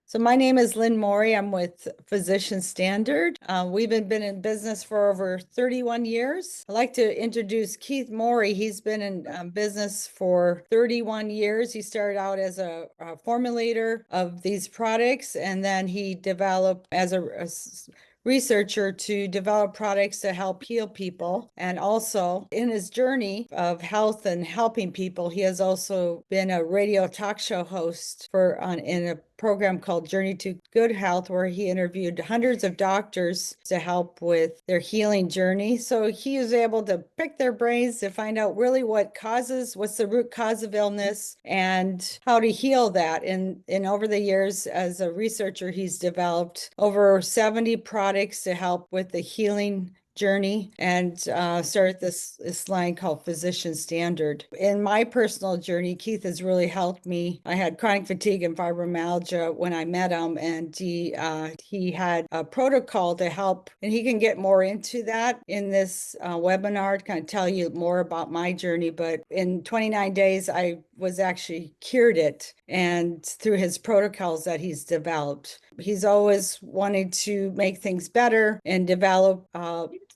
So my name is Lynn Morey. I'm with Physician Standard. We've been in business for over 31 years. I'd like to introduce Keith Morey. He's been in business for 31 years. He started out as a formulator of these products, and then he developed as a researcher to develop products to help heal people. And also in his journey of health and helping people, he has also been a radio talk show host in a program called Journey to Good Health, where he interviewed hundreds of doctors to help with their healing journey. So he was able to pick their brains to find out really what's the root cause of illness and how to heal that. And over the years, as a researcher, he's developed over 70 products to help with the healing journey and started this line called Physician Standard. In my personal journey, Keith has really helped me. I had chronic fatigue and fibromyalgia when I met him, and he had a protocol to help, and he can get more into that in this webinar to kind of tell you more about my journey. But in 29 days, I was actually cured it, and through his protocols that he's developed. He's always wanted to make things better and develop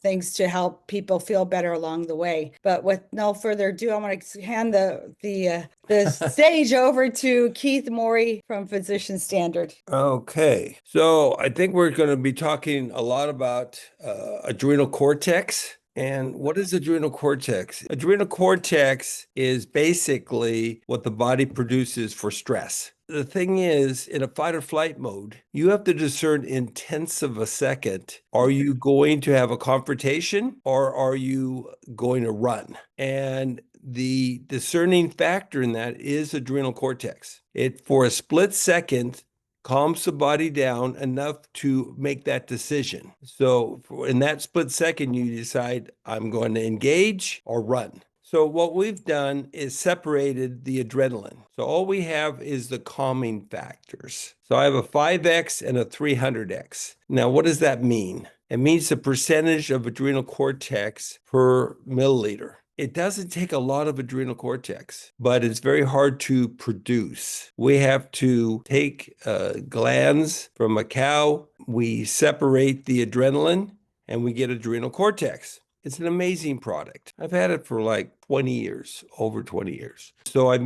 things to help people feel better along the way. But with no further ado, I want to hand the stage over to Keith Morey from Physician Standard. Okay, so I think we're going to be talking a lot about adrenal cortex. And what is adrenal cortex? Adrenal cortex is basically what the body produces for stress. The thing is, in a fight or flight mode, you have to discern in tenths of a second, are you going to have a confrontation or are you going to run? And the discerning factor in that is adrenal cortex. It, for a split second, calms the body down enough to make that decision. So in that split second, you decide, I'm going to engage or run. So what we've done is separated the adrenaline. So all we have is the calming factors. So I have a 5x and a 300x. Now, what does that mean? It means the percentage of adrenal cortex per milliliter. It doesn't take a lot of adrenal cortex, but it's very hard to produce. We have to take glands from a cow, we separate the adrenaline, and we get adrenal cortex. It's an amazing product. I've had it for like 20 years, over 20 years. So I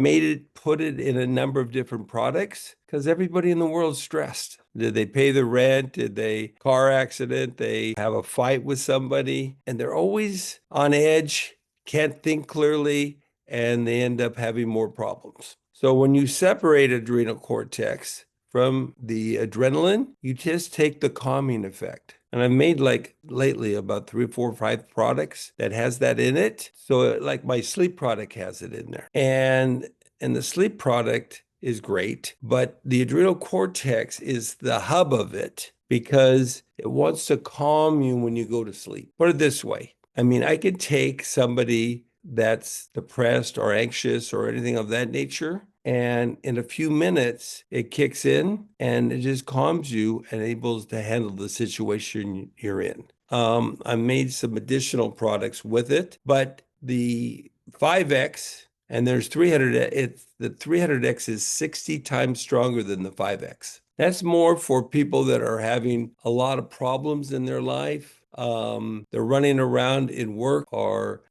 put it in a number of different products because everybody in the world is stressed. Did they pay the rent? Did they car accident? They have a fight with somebody, and they're always on edge, can't think clearly, and they end up having more problems. So when you separate adrenal cortex from the adrenaline, you just take the calming effect. And I've made like lately about 3, 4, 5 products that has that in it. So like my sleep product has it in there. And the sleep product is great, but the adrenal cortex is the hub of it because it wants to calm you when you go to sleep. Put it this way. I mean, I could take somebody that's depressed or anxious or anything of that nature, and in a few minutes, it kicks in and it just calms you and enables to handle the situation you're in. I made some additional products with it, but the 5X and there's 300, the 300X is 60 times stronger than the 5X. That's more for people that are having a lot of problems in their life. They're running around in work or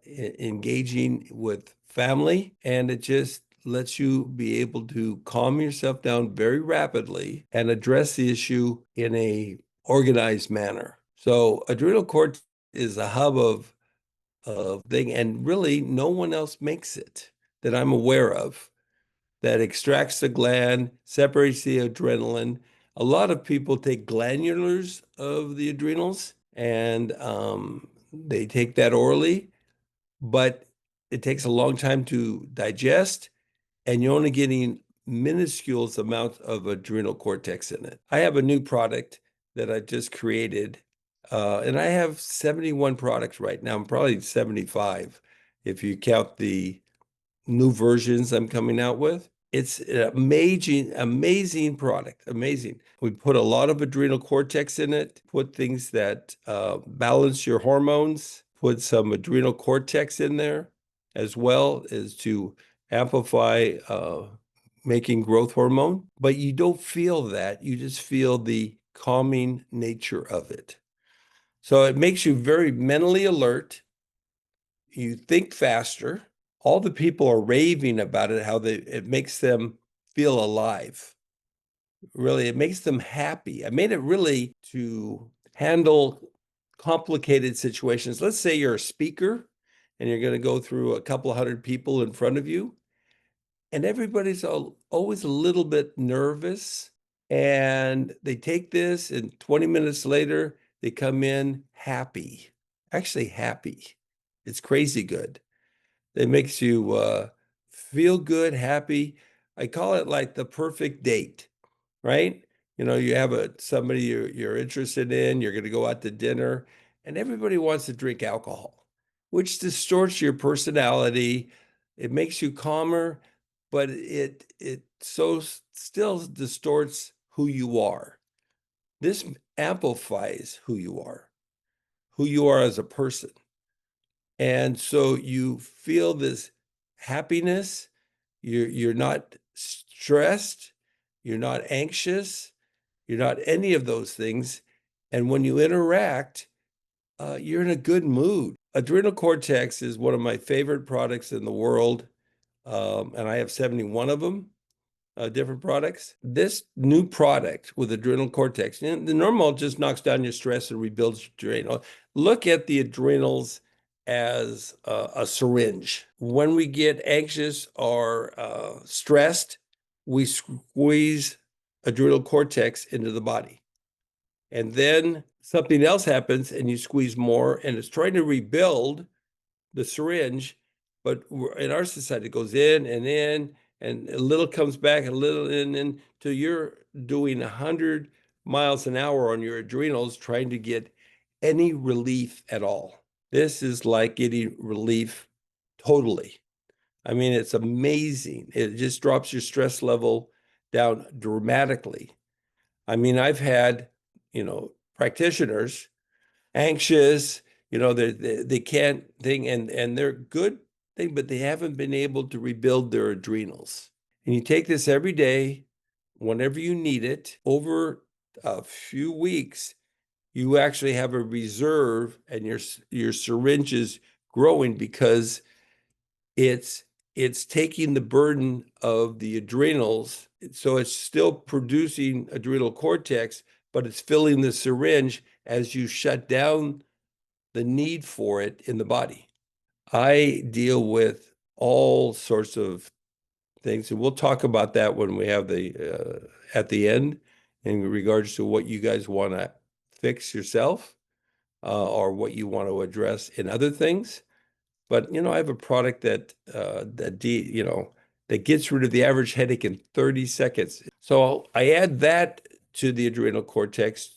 engaging with family, and it just lets you be able to calm yourself down very rapidly and address the issue in a organized manner. So adrenal cortex is a hub of thing, and really no one else makes it that I'm aware of that extracts the gland, separates the adrenaline. A lot of people take glandulars of the adrenals and they take that orally, but it takes a long time to digest and you're only getting minuscule amounts of adrenal cortex in it. I have a new product that I just created, and I have 71 products right now. I'm probably 75 if you count the new versions I'm coming out with. It's an amazing product, amazing. We put a lot of adrenal cortex in it, put things that balance your hormones, put some adrenal cortex in there, as well as to amplify making growth hormone, but you don't feel that. You just feel the calming nature of it. So it makes you very mentally alert. You think faster. All the people are raving about it, how it makes them feel alive. Really, it makes them happy. I made it really to handle complicated situations. Let's say you're a speaker and you're going to go through a couple of hundred people in front of you, and everybody's always a little bit nervous. And they take this, and 20 minutes later, they come in happy, actually happy. It's crazy good. It makes you feel good, happy. I call it like the perfect date, right? You know, you have somebody you're interested in, you're going to go out to dinner, and everybody wants to drink alcohol, which distorts your personality. It makes you calmer, but it still distorts who you are. This amplifies who you are as a person. And so you feel this happiness. You're not stressed, you're not anxious, you're not any of those things. And when you interact, you're in a good mood. Adrenal Cortex is one of my favorite products in the world, and I have 71 of them, different products. This new product with Adrenal Cortex, the normal just knocks down your stress and rebuilds your adrenal. Look at the adrenals as a syringe. When we get anxious or stressed, we squeeze adrenal cortex into the body. And then something else happens and you squeeze more, and it's trying to rebuild the syringe. But in our society, it goes in, and a little comes back, a little in, until you're doing 100 miles an hour on your adrenals trying to get any relief at all. This is like getting relief totally. I mean, it's amazing. It just drops your stress level down dramatically. I mean, I've had, practitioners anxious, they can't think, and they're good thing, but they haven't been able to rebuild their adrenals. And you take this every day, whenever you need it, over a few weeks, you actually have a reserve, and your syringe is growing because it's it's taking the burden of the adrenals. So it's still producing adrenal cortex, but it's filling the syringe as you shut down the need for it in the body. I deal with all sorts of things, and we'll talk about that when we have the at the end in regards to what you guys want to fix yourself, or what you want to address in other things. But I have a product that gets rid of the average headache in 30 seconds. So I add that to the adrenal cortex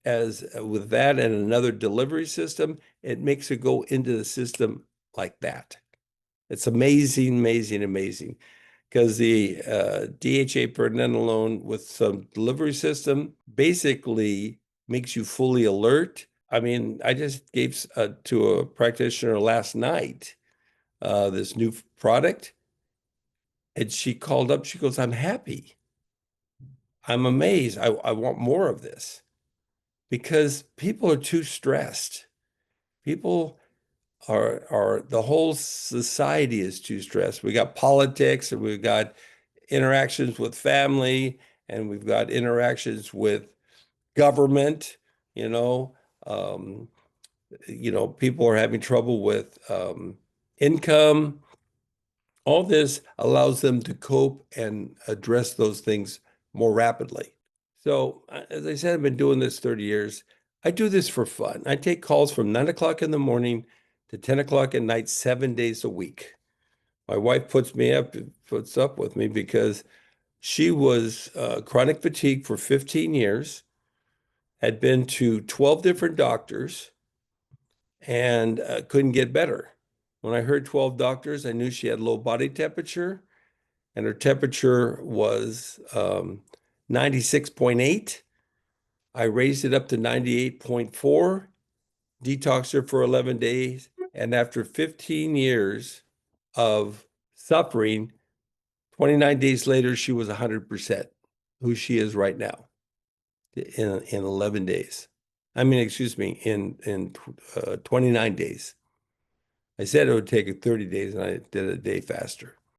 as with that and another delivery system, it makes it go into the system like that. It's amazing, amazing, amazing. Because the DHA pregnenolone with some delivery system basically makes you fully alert. I mean, I just gave to a practitioner last night this new product, and she called up. She goes, "I'm happy. I'm amazed. I want more of this," because people are too stressed. People are the whole society is too stressed. We got politics, and we've got interactions with family, and we've got interactions with government, you know. Um, People are having trouble with income. All this allows them to cope and address those things more rapidly. So, as I said, I've been doing this 30 years. I do this for fun. I take calls from 9 o'clock in the morning to 10 o'clock at night, 7 days a week. My wife puts up with me because she was chronic fatigue for 15 years, had been to 12 different doctors, and couldn't get better. When I heard 12 doctors, I knew she had low body temperature, and her temperature was 96.8. I raised it up to 98.4, detoxed her for 11 days, and after 15 years of suffering, 29 days later, she was 100% who she is right now in 11 days. I mean, excuse me, in 29 days. I said it would take 30 days, and I did it a day faster.